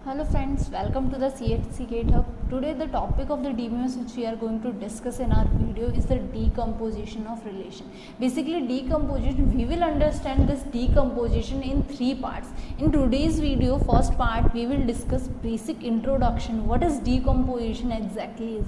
Hello friends, welcome to the CHC Gate Hub. Today the topic of the DBMS which we are going to discuss in our video is the decomposition of relation. Basically decomposition, we will understand this decomposition in three parts. In today's video, first part we will discuss basic introduction, what is decomposition exactly is.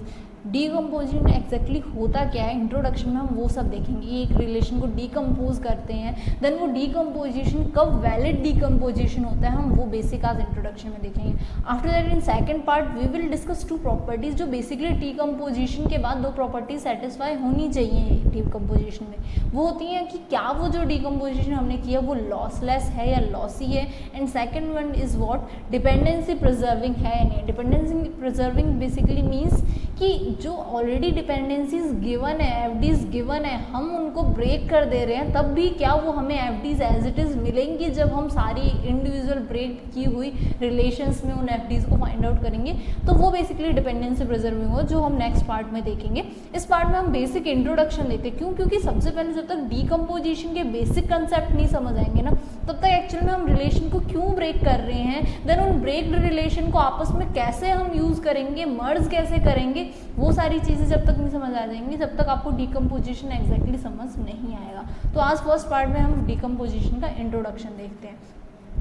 Decomposition exactly होता क्या है, introduction में हम वो सब देखेंगे. एक relation को डीकम्पोज करते हैं, देन वो डीकम्पोजिशन कब वैलिड डीकम्पोजिशन होता है, हम वो बेसिक आज इंट्रोडक्शन में देखेंगे. After that in second part we will discuss two properties, जो बेसिकली डीकम्पोजिशन के बाद दो प्रॉपर्टीज सेटिस्फाई होनी चाहिए डीकम्पोजिशन में. वो होती हैं कि क्या वो जो डीकम्पोजिशन हमने किया वो लॉसलेस है या लॉसी है, and second one is what dependency preserving है या नहीं. डिपेंडेंसी प्रिजर्विंग बेसिकली मीन्स कि जो ऑलरेडी डिपेंडेंसीज गिवन है, एफडीज गिवन है, हम उनको ब्रेक कर दे रहे हैं, तब भी क्या वो हमें एफडीज एज इट इज़ मिलेंगी जब हम सारी इंडिविजुअल ब्रेक की हुई रिलेशंस में उन एफडीज को फाइंड आउट करेंगे. तो वो बेसिकली डिपेंडेंसी प्रिजर्विंग हो, जो हम नेक्स्ट पार्ट में देखेंगे. इस पार्ट में हम बेसिक इंट्रोडक्शन लेते हैं. क्यों? क्योंकि सबसे पहले जब तक डीकम्पोजिशन के बेसिक कंसेप्ट नहीं समझ आएंगे ना, तब तक एक्चुअल में हम रिलेशन को क्यों ब्रेक कर रहे हैं, देन उन ब्रेक्ड रिलेशन को आपस में कैसे हम यूज़ करेंगे, मर्ज कैसे करेंगे, वो सारी चीज़ें जब तक नहीं समझ आ जाएंगी तब तक आपको डीकम्पोजिशन एग्जैक्टली समझ नहीं आएगा. तो आज फर्स्ट पार्ट में हम डीकम्पोजिशन का इंट्रोडक्शन देखते हैं.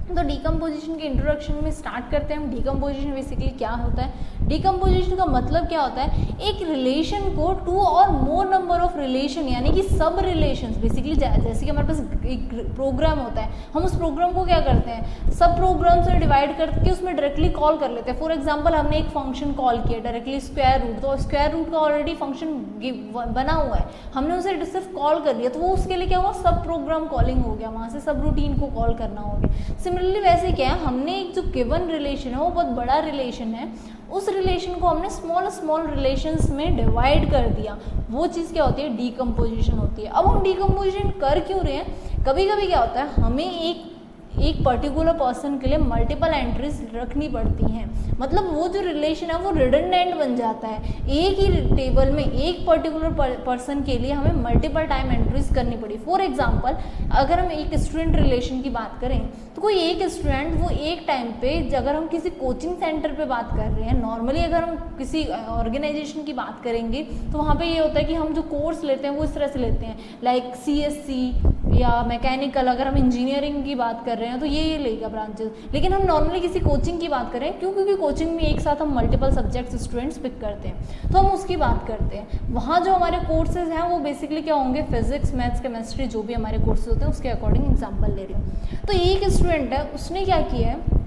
तो डीकम्पोजिशन के इंट्रोडक्शन में स्टार्ट करते हैं हम. डीकम्पोजिशन बेसिकली क्या होता है, डीकम्पोजिशन का मतलब क्या होता है, एक रिलेशन को टू और मोर नंबर ऑफ रिलेशन यानी कि सब रिलेशंस, बेसिकली जैसे कि हमारे पास एक प्रोग्राम होता है, हम उस प्रोग्राम को क्या करते हैं, सब प्रोग्राम्स में डिवाइड करके उसमें डायरेक्टली कॉल कर लेते हैं. फॉर एग्जाम्पल हमने एक फंक्शन कॉल किया डायरेक्टली स्क्वायर रूट, तो स्क्वायर रूट का ऑलरेडी फंक्शन बना हुआ है, हमने उसे सिर्फ कॉल कर लिया, तो वो उसके लिए क्या हुआ, सब प्रोग्राम कॉलिंग हो गया, वहाँ से सब रूटीन को कॉल करना हो गया. सिमिलरली वैसे क्या है, हमने एक जो गिवन रिलेशन है वो बहुत बड़ा रिलेशन है, उस रिलेशन को हमने स्मॉल स्मॉल रिलेशंस में डिवाइड कर दिया. वो चीज़ क्या होती है, डीकम्पोजिशन होती है. अब हम डीकम्पोजिशन कर क्यों रहे हैं, कभी कभी क्या होता है, हमें एक पर्टिकुलर पर्सन के लिए मल्टीपल एंट्रीज रखनी पड़ती हैं. मतलब वो जो रिलेशन है वो रिडंडेंट बन जाता है. एक ही टेबल में एक पर्टिकुलर पर्सन के लिए हमें मल्टीपल टाइम एंट्रीज करनी पड़ी. फॉर एग्जांपल अगर हम एक स्टूडेंट रिलेशन की बात करें, तो कोई एक स्टूडेंट वो एक टाइम पे, अगर हम किसी कोचिंग सेंटर पे बात कर रहे हैं, नॉर्मली अगर हम किसी ऑर्गेनाइजेशन की बात करेंगे तो वहाँ पे ये होता है कि हम जो कोर्स लेते हैं वो इस तरह से लेते हैं, लाइक CSC या मैकेनिकल. अगर हम इंजीनियरिंग की बात कर रहे हैं तो ये लेगा ब्रांचेस. लेकिन हम नॉर्मली किसी कोचिंग की बात करें, क्यों? क्योंकि कोचिंग में एक साथ हम मल्टीपल सब्जेक्ट्स स्टूडेंट्स पिक करते हैं, तो हम उसकी बात करते हैं. वहाँ जो हमारे कोर्सेज हैं वो बेसिकली क्या होंगे, फिजिक्स, मैथ्स, केमिस्ट्री, जो भी हमारे कोर्सेज होते हैं उसके अकॉर्डिंग एग्जाम्पल ले रही हूँ. तो एक स्टूडेंट है, उसने क्या किया है,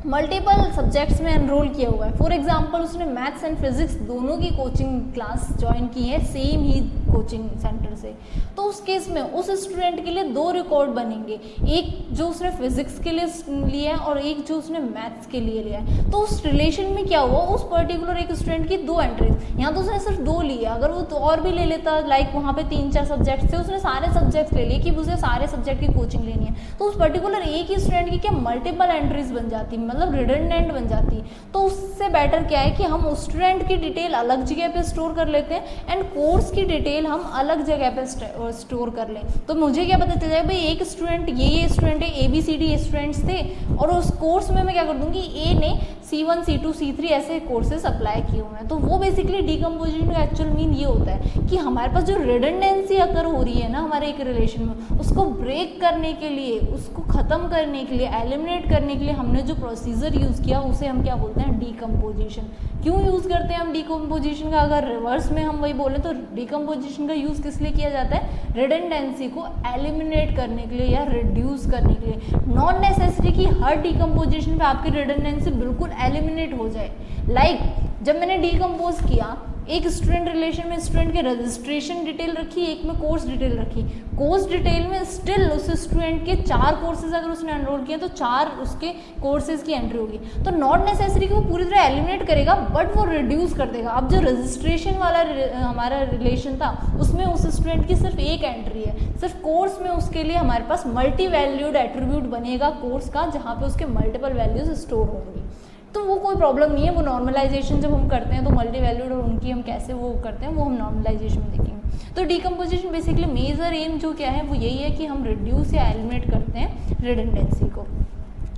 मल्टीपल सब्जेक्ट्स में एनरोल किया हुआ है. फॉर एग्जांपल उसने मैथ्स एंड फिजिक्स दोनों की कोचिंग क्लास ज्वाइन की है सेम ही कोचिंग सेंटर से. तो उस केस में उस स्टूडेंट के लिए दो रिकॉर्ड बनेंगे, एक जो उसने फिजिक्स के लिए लिया है और एक जो उसने मैथ्स के लिए लिया है. तो उस रिलेशन में क्या हुआ, उस पर्टिकुलर एक स्टूडेंट की दो एंट्रीज, यहाँ तो उसने सिर्फ दो लिया, अगर वो तो और भी ले लेता, लाइक वहाँ पे 3-4 सब्जेक्ट थे, उसने सारे सब्जेक्ट्स ले लिए कि उसे सारे सब्जेक्ट की कोचिंग लेनी है, तो उस पर्टिकुलर एक ही स्टूडेंट की क्या मल्टीपल एंट्रीज बन जाती, मतलब रिडंडेंट बन जाती. तो उससे बेटर क्या है कि हम उस स्टूडेंट की डिटेल अलग जगह पे स्टोर कर लेते हैं एंड कोर्स की डिटेल हम अलग जगह पे स्टोर कर लें. तो मुझे क्या पता चल जाएगा, भाई एक स्टूडेंट ये स्टूडेंट है, ABCD स्टूडेंट्स थे, और उस कोर्स में मैं क्या कर दूंगी, ए ने C1 C2 C3 ऐसे कोर्सेज अप्लाई किए हुए हैं. तो वो बेसिकली डीकम्पोजिशन का एक्चुअल मीन ये होता है कि हमारे पास जो रिडंडेंसी अगर हो रही है ना हमारे एक रिलेशन में, उसको ब्रेक करने के लिए, उसको ख़त्म करने के लिए, एलिमिनेट करने के लिए हमने जो प्रोसीजर यूज़ किया उसे हम क्या बोलते हैं, डीकम्पोजिशन. क्यों यूज़ करते हैं हम डीकम्पोजिशन का, अगर रिवर्स में हम वही बोलें तो डीकम्पोजिशन का यूज़ किस लिए किया जाता है, रिडंडेंसी को एलिमिनेट करने के लिए या रिड्यूस करने के लिए. नॉट नेसेसरी कि हर डीकम्पोजिशन पे आपकी रिडंडेंसी बिल्कुल एलिमिनेट हो जाए. लाइक जब मैंने डीकम्पोज किया, एक स्टूडेंट रिलेशन में स्टूडेंट के रजिस्ट्रेशन डिटेल रखी, एक में कोर्स डिटेल रखी. कोर्स डिटेल में स्टिल उस स्टूडेंट के 4 कोर्सेज अगर उसने एनरोल किया तो 4 उसके कोर्सेज की एंट्री होगी. तो नॉट नेसेसरी कि वो पूरी तरह एलिमिनेट करेगा, बट वो रिड्यूस कर देगा. अब जो रजिस्ट्रेशन वाला हमारा रिलेशन था उसमें उस स्टूडेंट की सिर्फ एक एंट्री है, सिर्फ कोर्स में उसके लिए हमारे पास मल्टी वैल्यूड एट्रीब्यूट बनेगा कोर्स का, जहाँ पे उसके मल्टीपल वैल्यूज स्टोर होंगी. तो वो कोई प्रॉब्लम नहीं है. वो नॉर्मलाइजेशन जब हम करते हैं तो मल्टी वैल्यूड और उनकी हम कैसे वो करते हैं वो हम नॉर्मलाइजेशन में देखेंगे. तो डीकम्पोजिशन बेसिकली मेजर एम जो क्या है वो यही है कि हम रिड्यूस या एलिमिनेट करते हैं रिडंडेंसी को.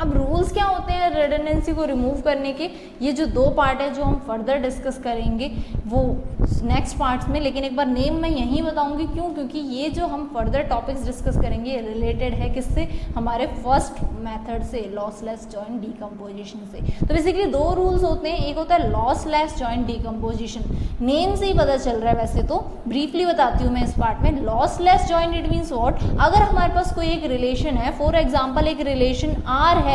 अब रूल्स क्या होते हैं रिडंडेंसी को रिमूव करने के, ये जो दो पार्ट है जो हम फर्दर डिस्कस करेंगे वो नेक्स्ट पार्ट्स में, लेकिन एक बार नेम मैं यहीं बताऊंगी क्यों, क्योंकि ये जो हम फर्दर टॉपिक्स डिस्कस करेंगे रिलेटेड है किससे, हमारे फर्स्ट मेथड से, लॉसलेस जॉइंट डीकम्पोजिशन से। तो बेसिकली दो रूल्स होते हैं, एक होता है लॉसलेस जॉइंट डीकम्पोजिशन, नेम से ही पता चल रहा है वैसे तो, ब्रीफली बताती हूँ मैं इस पार्ट में। Lossless joint it means what, अगर हमारे पास कोई एक रिलेशन है, फॉर एग्जाम्पल एक रिलेशन आर है,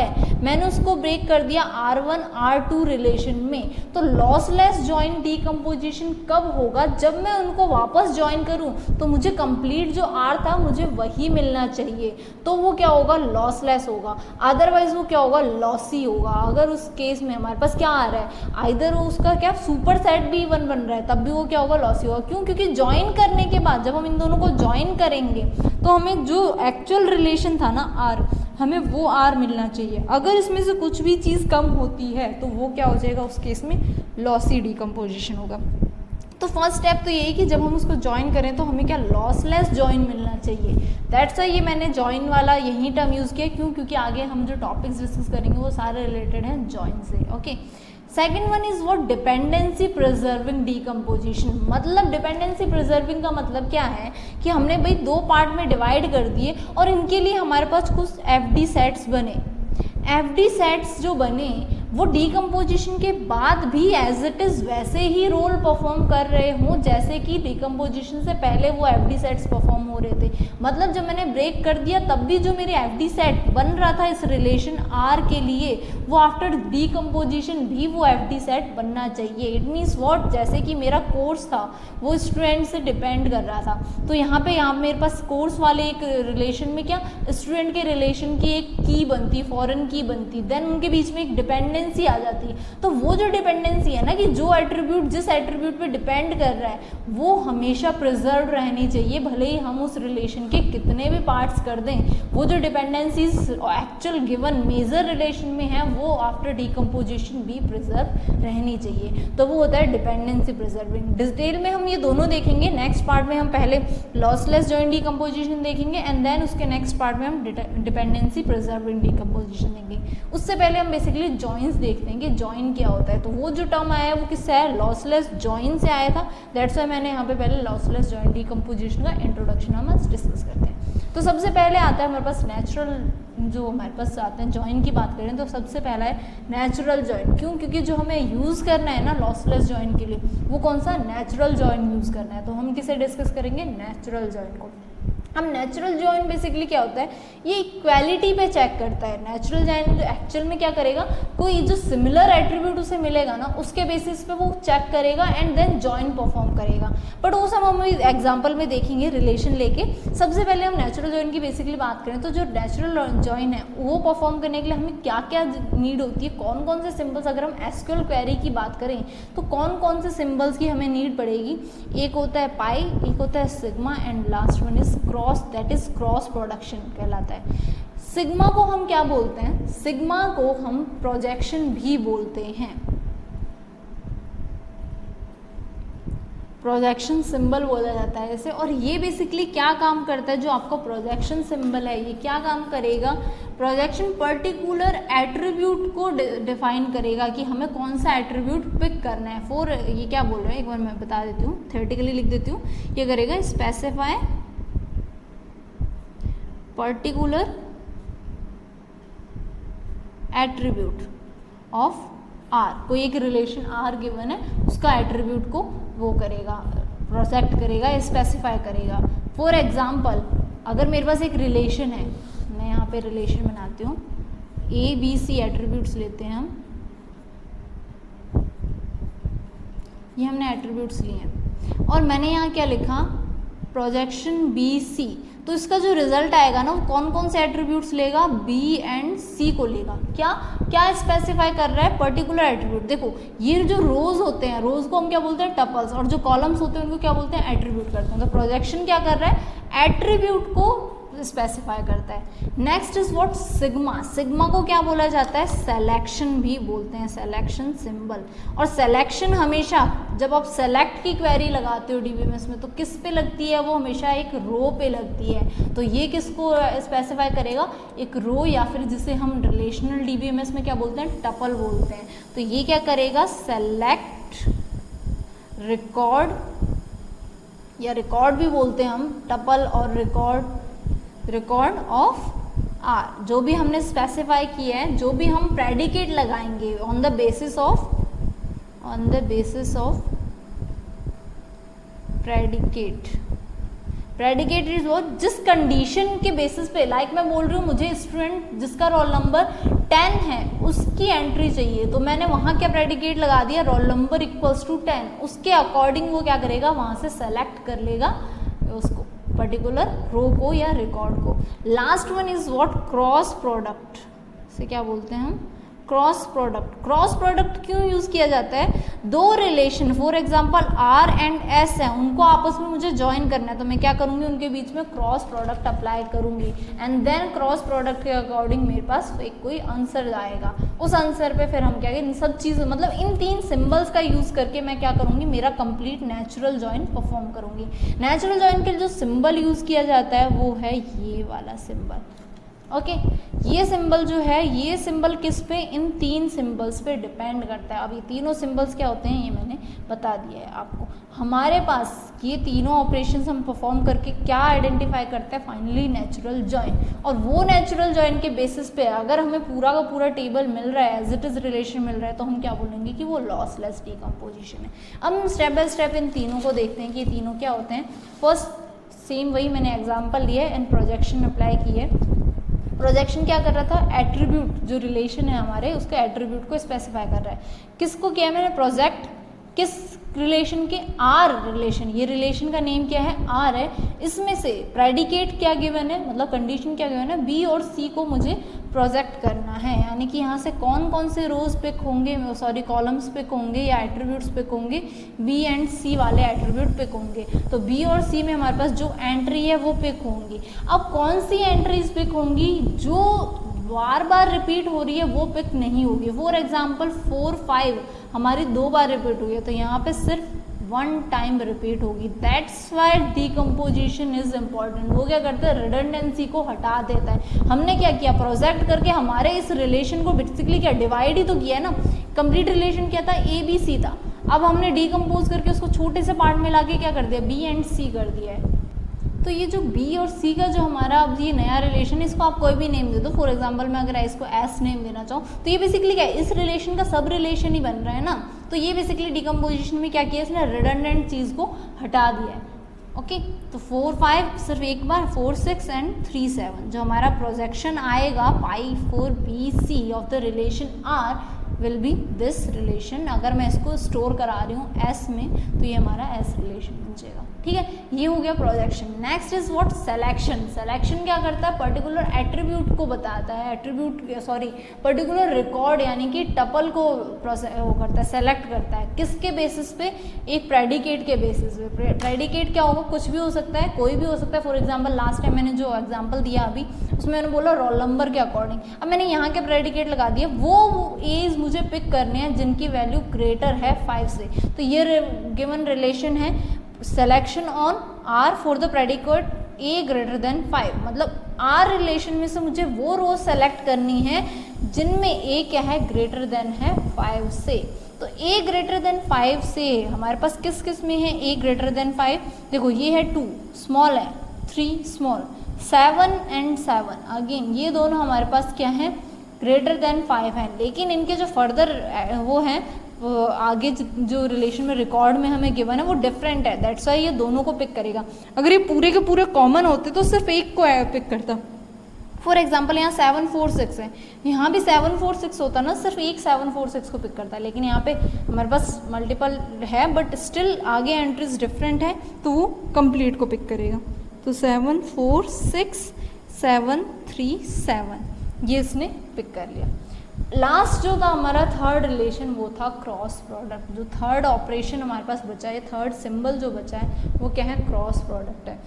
मैंने उसको ब्रेक कर दिया R1 R2 रिलेशन में, तो लॉसलेस जॉइंट डीकम्पोजिशन कब होगा, जब मैं उनको वापस ज्वाइन करूं तो मुझे कंप्लीट जो R था मुझे वही मिलना चाहिए, तो वो क्या होगा, लॉसलेस होगा। अदरवाइज वो क्या होगा, लॉसी होगा। अगर उस केस में हमारे पास क्या आ रहा है, आइदर वो उसका क्या सुपर सेट भी वन बन रहा है, तब भी वो क्या होगा, लॉसी होगा। क्यों, क्योंकि ज्वाइन करने के बाद जब हम इन दोनों को ज्वाइन करेंगे तो हमें जो एक्चुअल रिलेशन था ना R, हमें वो R मिलना चाहिए। अगर इसमें से कुछ भी चीज़ कम होती है तो वो क्या हो जाएगा, उस केस में लॉसी डीकम्पोजिशन होगा। तो फर्स्ट स्टेप तो यही कि जब हम उसको ज्वाइन करें तो हमें क्या, लॉसलेस ज्वाइन मिलना चाहिए। दैट्स वाई ये मैंने ज्वाइन वाला यही टर्म यूज़ किया, क्यों, क्योंकि आगे हम जो टॉपिक्स डिस्कस करेंगे वो सारे रिलेटेड हैं ज्वाइन से। Okay, second one is what, dependency preserving decomposition. मतलब डिपेंडेंसी प्रिजर्विंग का मतलब क्या है कि हमने भाई दो पार्ट में डिवाइड कर दिए और इनके लिए हमारे पास कुछ FD सेट्स बने। FD सेट्स जो बने वो डीकम्पोजिशन के बाद भी एज इट इज़ वैसे ही रोल परफॉर्म कर रहे हों जैसे कि डीकम्पोजिशन से पहले वो FD सेट्स परफॉर्म हो रहे थे। मतलब जब मैंने ब्रेक कर दिया तब भी जो मेरे FD सेट बन रहा था इस रिलेशन R के लिए, वो आफ्टर डीकम्पोजिशन भी वो FD सेट बनना चाहिए। इट मीन्स व्हाट, जैसे कि मेरा कोर्स था वो स्टूडेंट से डिपेंड कर रहा था, तो यहाँ मेरे पास कोर्स वाले एक रिलेशन में क्या, स्टूडेंट के रिलेशन की एक की बनती, फॉरेन की बनती, देन उनके बीच में एक डिपेंडेंसी आ जाती है। तो वो जो डिपेंडेंसी है ना, कि जो एट्रीब्यूट जिस एट्रीब्यूट पे डिपेंड कर रहा है वो हमेशा प्रिजर्व रहनी चाहिए, भले ही हम उस रिलेशन के कितने भी पार्ट्स कर दें। वो जो dependencies actual given major relation में है वो आफ्टर डीकम्पोजिशन भी प्रिजर्व रहनी चाहिए, तो वो होता है डिपेंडेंसी प्रिजर्विंग। डिटेल में हम ये दोनों देखेंगे। नेक्स्ट पार्ट में हम पहले लॉसलेस जॉइंट डीकम्पोजिशन देखेंगे एंड देन उसके नेक्स्ट पार्ट में हम डिपेंडेंसी प्रिजर्विंग डीकम्पोजिशन देखेंगे। उससे पहले हम बेसिकली जॉइंस देखते हैं कि जॉइन क्या होता है। तो वो जो टर्म आया है वो किससे आया, लॉसलेस जॉइन से आया था। दैट्स वाई मैंने यहाँ पे पहले लॉसलेस जॉइंट डीकम्पोजिशन का इंट्रोडक्शन हम डिस्कस करते हैं। तो सबसे पहले आता है हमारे पास नेचुरल, जो हमारे पास आते हैं जॉइन की बात करें तो सबसे पहला है नेचुरल जॉइन। क्यों, क्योंकि जो हमें यूज़ करना है ना लॉसलेस जॉइन के लिए वो कौन सा, नेचुरल जॉइन यूज़ करना है। तो हम किसे डिस्कस करेंगे, नेचुरल जॉइन को। हम नेचुरल जॉइन बेसिकली क्या होता है, ये इक्वालिटी पे चेक करता है। नेचुरल जॉइन जो एक्चुअल में क्या करेगा, कोई जो सिमिलर एट्रीब्यूट उसे मिलेगा ना उसके बेसिस पे वो चेक करेगा एंड देन जॉइन परफॉर्म करेगा। बट वो सब हम एग्जांपल में देखेंगे रिलेशन लेके। सबसे पहले हम नेचुरल जॉइन की बेसिकली बात करें तो जो नेचुरल जॉइन है वो परफॉर्म करने के लिए हमें क्या क्या नीड होती है, कौन कौन से सिम्बल्स, अगर हम एसक्यूएल क्वेरी की बात करें तो कौन कौन से सिम्बल्स की हमें नीड पड़ेगी। एक होता है पाई, एक होता है sigma and last one is cross, that is cross production कहलाता है। सिग्मा को हम क्या बोलते हैं, सिग्मा को हम प्रोजेक्शन भी बोलते हैं, प्रोजेक्शन सिंबल बोला जाता है इसे। और ये बेसिकली क्या काम करता है, जो आपका प्रोजेक्शन सिंबल है ये क्या काम करेगा, प्रोजेक्शन पर्टिकुलर एट्रीब्यूट को डिफाइन करेगा कि हमें कौन सा एट्रीब्यूट पिक करना है। फॉर ये क्या बोल रहे हैं एक बार मैं बता देती हूँ, थ्योरेटिकली लिख देती हूँ। ये करेगा specify particular attribute of R, कोई एक रिलेशन आर गिवन है उसका एट्रीब्यूट को वो करेगा, प्रोजेक्ट करेगा, स्पेसिफाई करेगा। फॉर एग्जाम्पल अगर मेरे पास एक रिलेशन है, मैं यहाँ पे रिलेशन बनाती हूँ, ABC एट्रीब्यूट्स लेते हैं हम, ये हमने एट्रीब्यूट्स लिए हैं और मैंने यहाँ क्या लिखा, प्रोजेक्शन BC। तो इसका जो रिजल्ट आएगा ना वो कौन कौन से एट्रीब्यूट्स लेगा, B एंड C को लेगा। क्या क्या स्पेसिफाई कर रहा है, पर्टिकुलर एट्रीब्यूट। देखो ये जो रोज होते हैं, रोज को हम क्या बोलते हैं, टपल्स, और जो कॉलम्स होते हैं उनको क्या बोलते हैं, एट्रीब्यूट करते हैं। तो प्रोजेक्शन क्या कर रहा है, एट्रीब्यूट को स्पेसिफाई करता है। Next is what sigma. Sigma को क्या बोला जाता है, सिलेक्शन भी बोलते हैं, सिलेक्शन सिंबल। और सिलेक्शन हमेशा जब आप सेलेक्ट की क्वेरी लगाते हो डीबीएमएस में तो किस पे लगती है, वो हमेशा एक रो पे लगती है। तो ये किसको स्पेसिफाई करेगा, एक रो, या फिर जिसे हम रिलेशनल डीबीएमएस में क्या बोलते हैं, टपल बोलते हैं। तो ये क्या करेगा, सेलेक्ट रिकॉर्ड, या रिकॉर्ड भी बोलते हैं हम, टपल और रिकॉर्ड ऑफ आर। जो भी हमने स्पेसिफाई किया है, जो भी हम प्रेडिकेट लगाएंगे on the basis of predicate is वो जिस कंडीशन के बेसिस पे, लाइक मैं बोल रही हूँ मुझे स्टूडेंट जिसका रोल नंबर 10 है उसकी एंट्री चाहिए, तो मैंने वहाँ क्या प्रेडिकेट लगा दिया, रोल नंबर इक्वल्स टू 10। उसके अकॉर्डिंग वो क्या करेगा, वहाँ से सेलेक्ट कर लेगा उसको, पर्टिकुलर रो को या रिकॉर्ड को। Last one is what, cross product. से क्या बोलते हैं हम, क्रॉस प्रोडक्ट। क्रॉस प्रोडक्ट क्यों यूज किया जाता है, दो relation for example R and S है, उनको आपस में मुझे ज्वाइन करना है, तो मैं क्या करूंगी, उनके बीच में क्रॉस प्रोडक्ट अप्लाई करूंगी, एंड देन क्रॉस प्रोडक्ट के अकॉर्डिंग मेरे पास एक कोई आंसर आएगा। उस आंसर पे फिर हम क्या इन सब चीज़, मतलब इन 3 सिंबल्स का यूज करके मैं क्या करूंगी, मेरा कंप्लीट नेचुरल जॉइन परफॉर्म करूंगी। नेचुरल जॉइन के लिए जो सिंबल यूज किया जाता है वो है ये वाला सिंबल। ओके, ये सिंबल जो है, ये सिंबल किस पे, इन 3 सिंबल्स पे डिपेंड करता है। अब ये तीनों सिंबल्स क्या होते हैं ये मैंने बता दिया है आपको। हमारे पास ये तीनों ऑपरेशंस हम परफॉर्म करके क्या आइडेंटिफाई करते हैं, फाइनली नेचुरल जॉइन। और वो नेचुरल जॉइन के बेसिस पे अगर हमें पूरा का पूरा टेबल मिल रहा है, एज इट इज रिलेशन मिल रहा है, तो हम क्या बोलेंगे कि वो लॉसलेस डीकंपोजिशन है। अब हम स्टेप बाय स्टेप इन तीनों को देखते हैं कि ये तीनों क्या होते हैं। फर्स्ट सेम वही मैंने एग्जाम्पल लिया है एंड प्रोजेक्शन अप्लाई की है। प्रोजेक्शन क्या कर रहा था, एट्रीब्यूट जो रिलेशन है हमारे उसके एट्रीब्यूट को स्पेसिफाई कर रहा है। किसको किया मैंने, प्रोजेक्ट, किस रिलेशन के, आर रिलेशन। ये रिलेशन का नेम क्या है, आर है। इसमें से प्रेडिकेट क्या गिवन है, मतलब कंडीशन क्या गिवन है, बी और सी को मुझे प्रोजेक्ट करना है, यानी कि यहाँ से कौन कौन से रोज पिक होंगे, सॉरी कॉलम्स पिक होंगे या एट्रीब्यूट्स पिक होंगे, बी एंड सी वाले एट्रीब्यूट पिक होंगे। तो बी और सी में हमारे पास जो एंट्री है वो पिक होंगी। अब कौन सी एंट्रीज पिक होंगी, जो बार बार रिपीट हो रही है वो पिक नहीं होगी। फॉर एग्जाम्पल 4, 5 हमारी 2 बार रिपीट हुई है, तो यहाँ पे सिर्फ 1 टाइम रिपीट होगी। That's why decomposition is important. वो क्या करता है, रिडंडेंसी को हटा देता है। हमने क्या किया, प्रोजेक्ट करके हमारे इस रिलेशन को बेसिकली क्या डिवाइड ही तो किया है ना। कंप्लीट रिलेशन क्या था, ए बी सी था। अब हमने डीकम्पोज करके उसको छोटे से पार्ट में लाके क्या कर दिया, बी एंड सी कर दिया है। तो ये जो बी और सी का जो हमारा अब ये नया रिलेशन है, इसको आप कोई भी नेम दे दो। फॉर एग्जांपल मैं अगर इसको एस नेम देना चाहूँ तो ये बेसिकली क्या है, इस रिलेशन का सब रिलेशन ही बन रहा है ना। तो ये बेसिकली डिकम्पोजिशन में क्या किया, इसने रिडंडेंट चीज़ को हटा दिया है। ओके, तो 4, 5 सिर्फ एक बार, 4, 6 एंड 3, 7 जो हमारा प्रोजेक्शन आएगा pi 4 B C of the relation R will be this relation. अगर मैं इसको स्टोर करा रही हूँ एस में तो ये हमारा एस रिलेशन बन जाएगा। ठीक है, ये हो गया projection. Next is what, selection. Selection क्या करता है, पर्टिकुलर एट्रीब्यूट को बताता है, पर्टिकुलर रिकॉर्ड यानी कि टपल को वो करता है, सेलेक्ट करता है। किसके बेसिस पे, एक प्रेडिकेट के बेसिस पे। प्रेडिकेट क्या होगा, कुछ भी हो सकता है, कोई भी हो सकता है। फॉर एग्जाम्पल लास्ट टाइम मैंने जो एग्जाम्पल दिया अभी उसमें मैंने बोला रोल नंबर के अकॉर्डिंग। अब मैंने यहाँ के प्रेडिकेट लगा दिया, वो एज मुझे पिक करने हैं जिनकी वैल्यू ग्रेटर है 5 से। तो ये गिवन रिलेशन है selection on R for the predicate A greater than 5। मतलब आर रिलेशन में से मुझे वो रोज सेलेक्ट करनी है जिनमें ए क्या है, ग्रेटर देन है 5 से। तो ए ग्रेटर देन 5 से हमारे पास किस किस में है, ए ग्रेटर देन 5। देखो ये है 2 स्मॉल है, 3 स्मॉल, 7 एंड 7 अगेन ये दोनों हमारे पास क्या है, ग्रेटर देन 5 है। लेकिन इनके जो फर्दर वो हैं, वो आगे जो रिलेशन में रिकॉर्ड में हमें गिवन है वो डिफरेंट है। दैट्स वाई ये दोनों को पिक करेगा। अगर ये पूरे के पूरे कॉमन होते तो सिर्फ एक को पिक करता। फॉर एग्जाम्पल यहाँ 7, 4, 6 है, यहाँ भी 7, 4, 6 होता ना, सिर्फ एक 7, 4, 6 को पिक करता है। लेकिन यहाँ पे हमारे पास मल्टीपल है बट स्टिल आगे एंट्रीज डिफरेंट है तो वो कंप्लीट को पिक करेगा। तो 7, 4, 6, 7, 3, 7 ये इसने पिक कर लिया। लास्ट जो था हमारा थर्ड रिलेशन वो था क्रॉस प्रोडक्ट। जो थर्ड ऑपरेशन हमारे पास बचा है, थर्ड सिंबल जो बचा है वो क्या है, क्रॉस प्रोडक्ट है।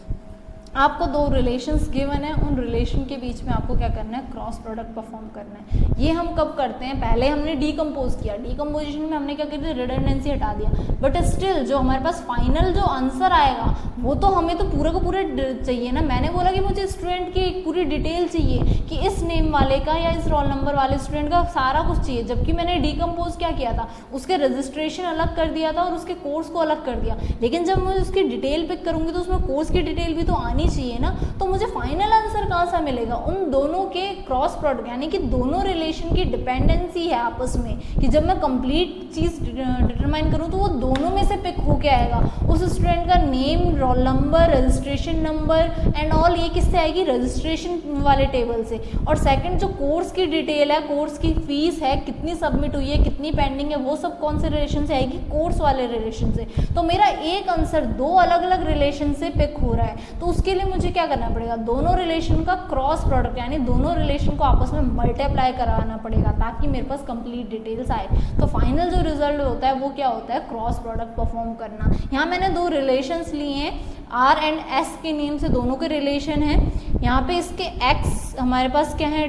आपको दो रिलेशंस गिवन है, उन रिलेशन के बीच में आपको क्या करना है, क्रॉस प्रोडक्ट परफॉर्म करना है। ये हम कब करते हैं, पहले हमने डीकम्पोज किया, डीकम्पोजिशन में हमने क्या किया, रिडंडेंसी हटा दिया, बट स्टिल जो हमारे पास फाइनल जो आंसर आएगा वो तो हमें तो पूरा का पूरा चाहिए ना। मैंने बोला कि मुझे स्टूडेंट की पूरी डिटेल चाहिए कि इस नेम वाले का या इस रोल नंबर वाले स्टूडेंट का सारा कुछ चाहिए, जबकि मैंने डीकम्पोज क्या किया था, उसके रजिस्ट्रेशन अलग कर दिया था और उसके कोर्स को अलग कर दिया। लेकिन जब मैं उसकी डिटेल पिक करूंगी तो उसमें कोर्स की डिटेल भी तो आनी चाहिए ना, तो मुझे फाइनल आंसर कहाँ से मिलेगा, उन दोनों के क्रॉस प्रोडक्ट, यानी कि दोनों रिलेशन की डिपेंडेंसी है आपस में, कि जब मैं कंप्लीट चीज़ डिटरमाइन करूँ तो वो दोनों में से पिक होके आएगा। उस स्टूडेंट का name, roll number, registration number and all, ये किससे आएगी, रजिस्ट्रेशन वाले टेबल से। और सेकंड जो कोर्स की डिटेल है, कोर्स की फीस है, कितनी सबमिट हुई है, कितनी पेंडिंग है, वो सब कौन से रिलेशन से आएगी, कोर्स वाले रिलेशन से। तो मेरा एक आंसर दो अलग अलग रिलेशन से पिक हो रहा है, तो उसके लिए मुझे क्या करना पड़ेगा, दोनों रिलेशन का क्रॉस प्रोडक्ट, यानी दोनों रिलेशन को आपस में मल्टीप्लाई कराना पड़ेगा ताकि मेरे पास कंप्लीट डिटेल्स आए। तो फाइनल जो रिजल्ट होता है वो क्या होता है, क्रॉस प्रोडक्ट परफॉर्म करना। यहाँ मैंने दो रिलेशंस लिए हैं, आर एंड एस के नेम से दोनों के रिलेशन है। यहाँ पे इसके एक्स हमारे पास क्या है,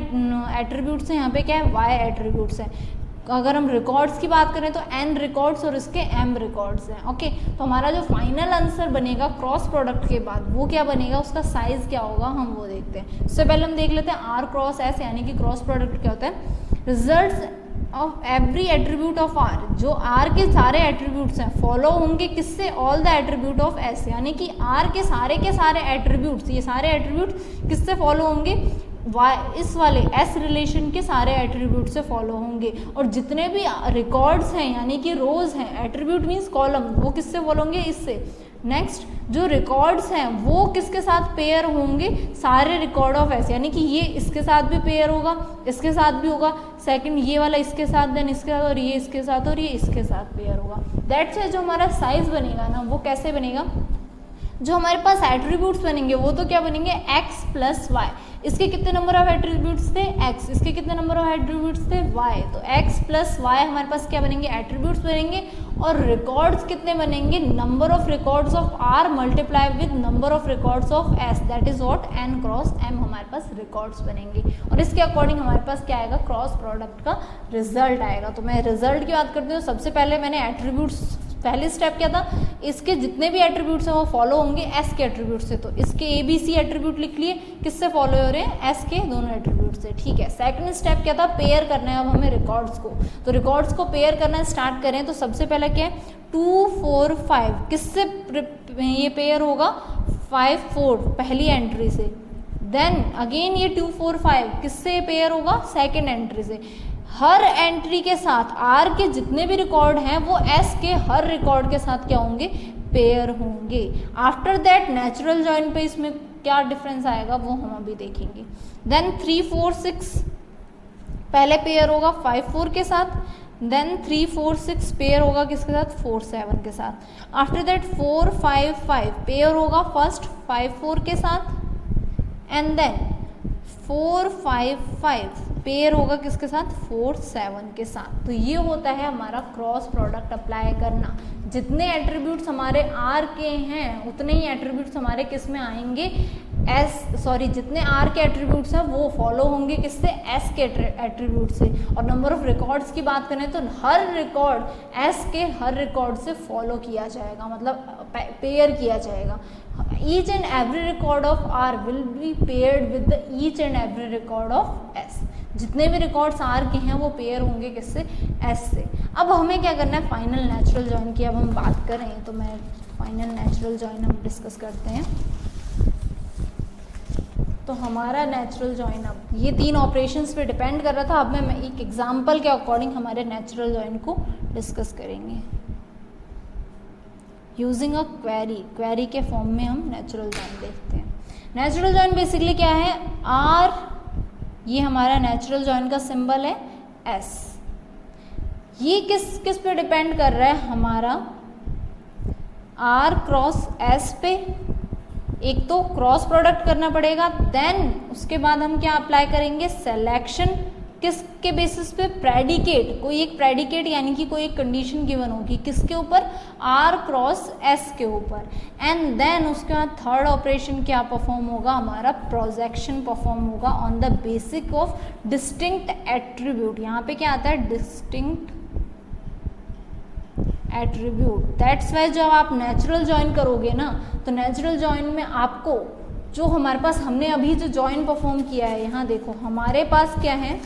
एट्रीब्यूट्स हैं, यहाँ पे क्या है, वाई एट्रीब्यूट्स हैं। अगर हम रिकॉर्ड्स की बात करें तो एन रिकॉर्ड्स और इसके एम रिकॉर्ड्स हैं। ओके, तो हमारा जो फाइनल आंसर बनेगा क्रॉस प्रोडक्ट के बाद वो क्या बनेगा, उसका साइज क्या होगा, हम वो देखते हैं। उससे पहले हम देख लेते हैं आर क्रॉस एस, यानी कि क्रॉस प्रोडक्ट क्या होता है, results of every attribute of R, जो आर के सारे एट्रीब्यूट्स हैं फॉलो होंगे किससे, all the attribute of S, यानी कि आर के सारे एट्रीब्यूट्स, ये सारे एट्रीब्यूट किससे फॉलो होंगे, इस वाले एस रिलेशन के सारे एट्रीब्यूट से फॉलो होंगे। और जितने भी रिकॉर्ड्स हैं यानी कि रोज हैं, एट्रीब्यूट मीन्स कॉलम, वो किससे फॉलो होंगे, इससे। नेक्स्ट जो रिकॉर्ड्स हैं वो किसके साथ पेयर होंगे, सारे रिकॉर्ड ऑफ एस, यानी कि ये इसके साथ भी पेयर होगा, इसके साथ भी होगा, सेकंड ये वाला इसके साथ, देन इसके साथ, और ये इसके साथ, और ये इसके साथ पेयर होगा। दैट्स वाई जो हमारा साइज बनेगा ना वो कैसे बनेगा, जो हमारे पास एट्रीब्यूट्स बनेंगे वो तो क्या बनेंगे, x प्लस वाई। इसके कितने नंबर ऑफ एट्रीब्यूट्स थे, x, इसके कितने नंबर ऑफ एट्रीब्यूट्स थे, y, तो x प्लस वाई हमारे पास क्या बनेंगे, एट्रीब्यूट्स बनेंगे। और रिकॉर्ड्स कितने बनेंगे, number of records of r multiply with number of records of s, that is what n cross m हमारे पास रिकॉर्ड्स बनेंगे। और इसके अकॉर्डिंग हमारे पास क्या आएगा, क्रॉस प्रोडक्ट का रिजल्ट आएगा। तो मैं रिजल्ट की बात करती हूँ, सबसे पहले मैंने एट्रीब्यूट्स, पहले स्टेप क्या था, इसके जितने भी एट्रीब्यूट्स हैं वो फॉलो होंगे एस के एट्रीब्यूट से, तो इसके ABC एट्रीब्यूट लिख लिए, किससे फॉलो हो रहे हैं, एस के दोनों एट्रीब्यूट से। ठीक है, सेकंड स्टेप क्या था, पेयर करना है अब हमें रिकॉर्ड्स को। तो रिकॉर्ड्स को पेयर करना स्टार्ट करें तो सबसे पहला क्या है, 2 4 5, किससे ये पेयर होगा, 5 4 पहली एंट्री से। देन अगेन ये 2 4 5 किससे पेयर होगा, सेकेंड एंट्री से। हर एंट्री के साथ आर के जितने भी रिकॉर्ड हैं वो एस के हर रिकॉर्ड के साथ क्या होंगे, पेयर होंगे। आफ्टर दैट नेचुरल जॉइन पे इसमें क्या डिफरेंस आएगा वो हम अभी देखेंगे। देन 3 4 6 पहले पेयर होगा 5 4 के साथ, देन 3 4 6 पेयर होगा किसके साथ, 4 7 के साथ। आफ्टर दैट 4 5 5 पेयर होगा फर्स्ट 5 4 के साथ, एंड देन 4 5 5 पेयर होगा किसके साथ, 4 7 के साथ। तो ये होता है हमारा क्रॉस प्रोडक्ट अप्लाई करना। जितने एट्रीब्यूट्स हमारे आर के हैं उतने ही एट्रीब्यूट्स हमारे किस में आएंगे, जितने आर के एट्रीब्यूट्स हैं वो फॉलो होंगे किससे, एस के एट्रीब्यूट से। और नंबर ऑफ रिकॉर्ड्स की बात करें तो हर रिकॉर्ड एस के हर रिकॉर्ड से फॉलो किया जाएगा, मतलब पेयर किया जाएगा। Each and every record of R will be paired with the each and every record of S. जितने भी रिकॉर्ड्स आर के हैं वो पेयर होंगे किससे, एस से। अब हमें क्या करना है, फाइनल नेचुरल जॉइन की अब हम बात करें तो मैं फाइनल नेचुरल जॉइन हम डिस्कस करते हैं। तो हमारा नेचुरल जॉइन अब ये 3 ऑपरेशंस पे डिपेंड कर रहा था। अब मैं एक एग्जांपल के अकॉर्डिंग हमारे नेचुरल जॉइन को डिस्कस करेंगे यूजिंग अ क्वेरी के फॉर्म में हम नेचुरल जॉइन देखते हैं। नेचुरल जॉइन बेसिकली क्या है, आर, ये हमारा नेचुरल जॉइन का सिंबल है एस। ये किस पे डिपेंड कर रहा है, हमारा आर क्रॉस एस पे। एक तो क्रॉस प्रोडक्ट करना पड़ेगा, देन उसके बाद हम क्या अप्लाई करेंगे, सिलेक्शन किसके बेसिस पे, प्रेडिकेट, कोई एक प्रेडिकेट यानी कि कोई एक कंडीशन गिवन होगी किसके ऊपर, R क्रॉस S के ऊपर, एंड देन उसके बाद थर्ड ऑपरेशन क्या परफॉर्म होगा, हमारा प्रोजेक्शन परफॉर्म होगा on the basic of distinct attribute. यहाँ पे क्या आता है, डिस्टिंक्ट एट्रीब्यूट। दैट्स वाई जब आप नेचुरल जॉइन करोगे ना, तो नेचुरल जॉइन में आपको जो हमारे पास, हमने अभी जो जॉइन परफॉर्म किया है, यहाँ देखो हमारे पास क्या है,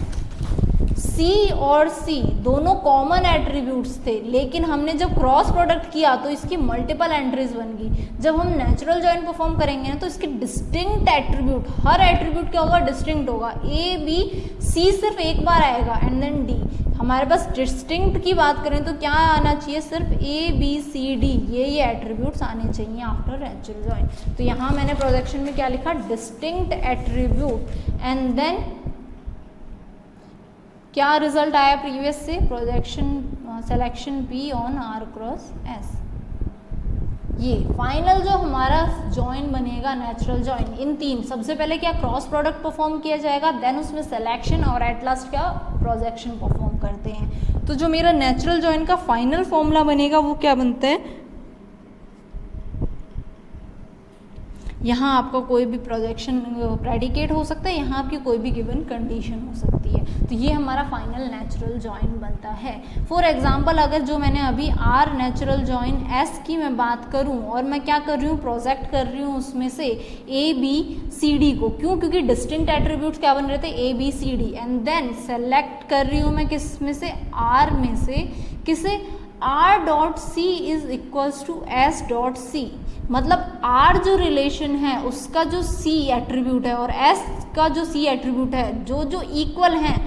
C और C दोनों कॉमन एट्रीब्यूट्स थे, लेकिन हमने जब क्रॉस प्रोडक्ट किया तो इसकी मल्टीपल एंट्रीज बन गई। जब हम नेचुरल जॉइन परफॉर्म करेंगे ना, तो इसके डिस्टिंक्ट एट्रीब्यूट, हर एट्रीब्यूट क्या होगा, डिस्टिंक्ट होगा। A B C सिर्फ एक बार आएगा एंड देन D। हमारे पास डिस्टिंक्ट की बात करें तो क्या आना चाहिए, सिर्फ A B C D ये एट्रीब्यूट्स आने चाहिए आफ्टर नेचुरल जॉइन। तो यहाँ मैंने प्रोजेक्शन में क्या लिखा, डिस्टिंक्ट एट्रीब्यूट, एंड देन क्या रिजल्ट आया प्रीवियस से, projection selection P on R cross S। ये फाइनल जो हमारा जॉइन बनेगा नेचुरल जॉइन, इन तीन, सबसे पहले क्या क्रॉस प्रोडक्ट परफॉर्म किया जाएगा, देन उसमें सिलेक्शन, और एट लास्ट क्या प्रोजेक्शन परफॉर्म करते हैं। तो जो मेरा नेचुरल जॉइन का फाइनल फॉर्मूला बनेगा वो क्या बनता है, यहाँ आपका कोई भी प्रोजेक्शन प्रेडिकेट हो सकता है, यहाँ आपकी कोई भी गिवन कंडीशन हो सकती है। तो ये हमारा फाइनल नेचुरल जॉइन बनता है। फॉर एग्जांपल अगर जो मैंने अभी R नेचुरल जॉइन S की मैं बात करूँ, और मैं क्या कर रही हूँ, प्रोजेक्ट कर रही हूँ उसमें से A B C D को, क्यों, क्योंकि डिस्टिंक्ट एट्रीब्यूट्स क्या बन रहे थे, A B C D, and then select कर रही हूँ मैं किस में से, R में से, किसे, R dot C is equals to S dot C। मतलब R जो रिलेशन है उसका जो C एट्रीब्यूट है और S का जो C एट्रीब्यूट है, जो जो इक्वल हैं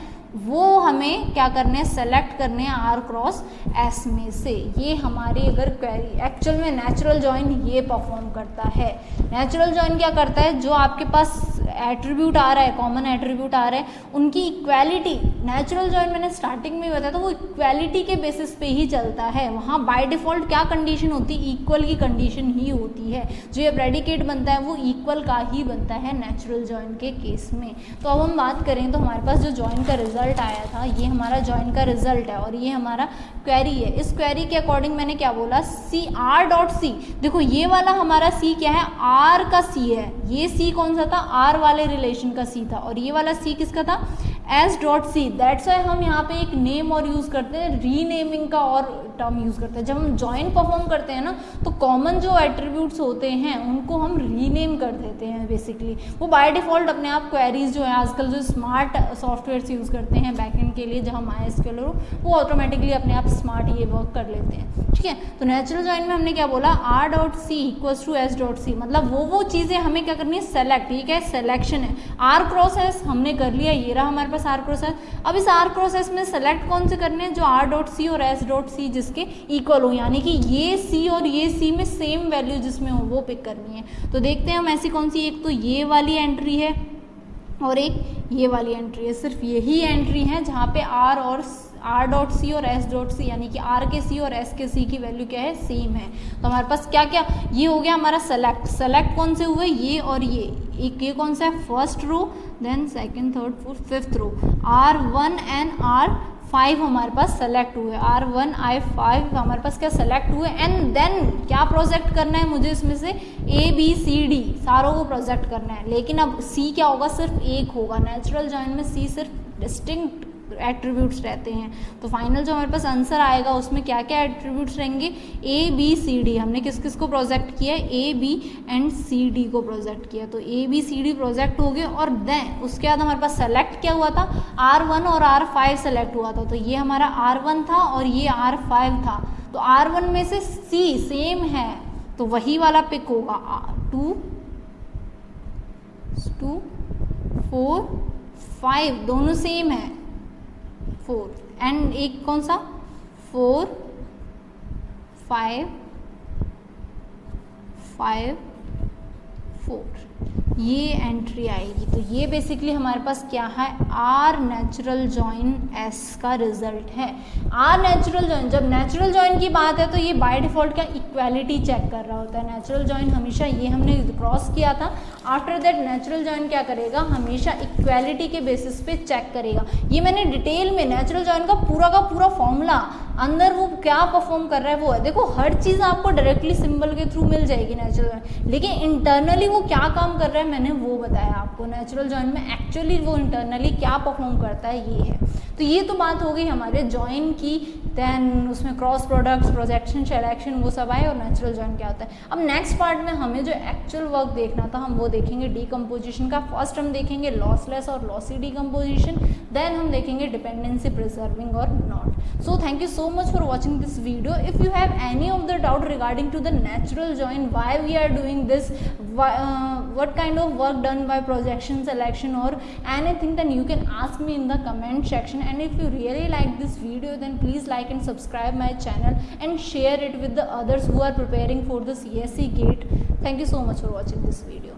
वो हमें क्या करने हैं, सेलेक्ट करने हैं R क्रॉस S में से। ये हमारी अगर क्वेरी, एक्चुअल में नेचुरल जॉइन ये परफॉर्म करता है। नेचुरल जॉइन क्या करता है, जो आपके पास एट्रीब्यूट आ रहा है, कॉमन एट्रीब्यूट आ रहा है, उनकी इक्वालिटी, नेचुरल जॉइन मैंने स्टार्टिंग में बताया था, वो इक्वालिटी के बेसिस पे ही चलता है। वहाँ बाय डिफॉल्ट क्या कंडीशन होती है, इक्वल की कंडीशन ही होती है। जो ये प्रेडिकेट बनता है वो इक्वल का ही बनता है नेचुरल जॉइन के केस में। तो अब हम बात करें तो हमारे पास जो जॉइन का रिजल्ट आया था, ये हमारा जॉइन का रिजल्ट है और ये हमारा क्वेरी है। इस क्वेरी के अकॉर्डिंग मैंने क्या बोला, C R डॉट C, देखो ये वाला हमारा C क्या है, R का C है। ये C कौन सा था, R वाले रिलेशन का C था, और ये वाला C किसका था, S dot C। That's why हम यहाँ पे एक नेम और यूज करते हैं, रीनेमिंग का और टर्म यूज करते हैं। जब हम जॉइन परफॉर्म करते हैं ना, तो कॉमन जो एट्रीब्यूट्स होते हैं उनको हम रीनेम कर देते हैं। बेसिकली वो बाय डिफॉल्ट अपने आप क्वेरीज जो है, आजकल जो स्मार्ट सॉफ्टवेयर यूज करते हैं बैकएंड के लिए, जहाँ MySQL हो, वो ऑटोमेटिकली अपने आप स्मार्ट ये वर्क कर लेते हैं। ठीक है, तो नेचुरल जॉइन में हमने क्या बोला, R dot C equals to S dot C, मतलब वो चीज़ें हमें क्या करनी है, सेलेक्ट। ठीक है, सिलेक्शन है, R क्रॉस S हमने कर लिया, ये रहा हमारे पास R क्रॉस S। अब इस R क्रॉस S में सेलेक्ट कौन से करने हैं, जो R डॉट C और S डॉट C जिसके इक्वल हो, यानी कि ये C और ये C में सेम वैल्यू जिसमें हो वो पिक करनी है। तो देखते हैं हम ऐसी कौन सी, एक तो ये वाली एंट्री है और एक ये वाली एंट्री है। सिर्फ यही एंट्री है जहाँ पे R डॉट C और S डॉट C, यानी कि R के C और S के C की वैल्यू क्या है, सेम है। तो हमारे पास क्या क्या, ये हो गया हमारा सेलेक्ट कौन से हुए, ये और ये कौन सा है, first row, then second, third, fourth, fifth row. R1 and R5 हमारे पास सेलेक्ट हुए, R1 I5 हमारे पास क्या सेलेक्ट हुए, एंड देन क्या प्रोजेक्ट करना है मुझे, इसमें से A B C D सारों को प्रोजेक्ट करना है। लेकिन अब C क्या होगा, सिर्फ एक होगा। नेचुरल जॉइन में C सिर्फ डिस्टिंक्ट एट्रीब्यूट्स रहते हैं। तो फाइनल जो हमारे पास आंसर आएगा उसमें क्या क्या एट्रीब्यूट्स रहेंगे, A B C D। हमने किस किस को प्रोजेक्ट किया है, A B and C D को प्रोजेक्ट किया। तो A B C D project हो गए, और देन उसके बाद हमारे पास सेलेक्ट क्या हुआ था, R1 और R5 सेलेक्ट हुआ था। तो ये हमारा R1 था और ये R5 था। तो R1 में से C सेम है तो वही वाला पिक होगा, 2 4 5 दोनों सेम है, 4 एंड एक कौन सा, 4 5 5 4। ये एंट्री आएगी। तो ये बेसिकली हमारे पास क्या है, आर नेचुरल जॉइन एस का रिजल्ट है। आर नेचुरल जॉइन, जब नेचुरल जॉइन की बात है तो ये बाय डिफॉल्ट क्या इक्वालिटी चेक कर रहा होता है। नेचुरल जॉइन हमेशा, ये हमने क्रॉस किया था, आफ्टर दैट नेचुरल जॉइन क्या करेगा, हमेशा इक्वालिटी के बेसिस पे चेक करेगा। ये मैंने डिटेल में नेचुरल जॉइन का पूरा फॉर्मूला अंदर वो क्या परफॉर्म कर रहा है वो है। देखो हर चीज़ आपको डायरेक्टली सिंबल के थ्रू मिल जाएगी नेचुरल जॉइन, लेकिन इंटरनली वो क्या काम कर रहा है मैंने वो बताया आपको। नेचुरल जॉइन में एक्चुअली वो इंटरनली क्या परफॉर्म करता है ये है। तो ये तो बात हो गई हमारे जॉइन की। देन उसमें क्रॉस प्रोडक्ट्स, प्रोजेक्शन, सिलेक्शन वो सब आए, और नेचुरल जॉइन क्या होता है। अब नेक्स्ट पार्ट में हमें जो एक्चुअल वर्क देखना था हम वो देखेंगे डीकम्पोजिशन का। फर्स्ट हम देखेंगे लॉसलेस और लॉसी डीकम्पोजिशन, देन हम देखेंगे डिपेंडेंसी प्रिजर्विंग और not. So thank you so much for watching this video. If you have any of the doubt regarding to the natural join, why we are doing this, what kind of work done by projection, selection or anything, then you can ask me in the comment section. And if you really like this video, then please like and subscribe my channel and share it with the others who are preparing for the CSE GATE. Thank you so much for watching this video.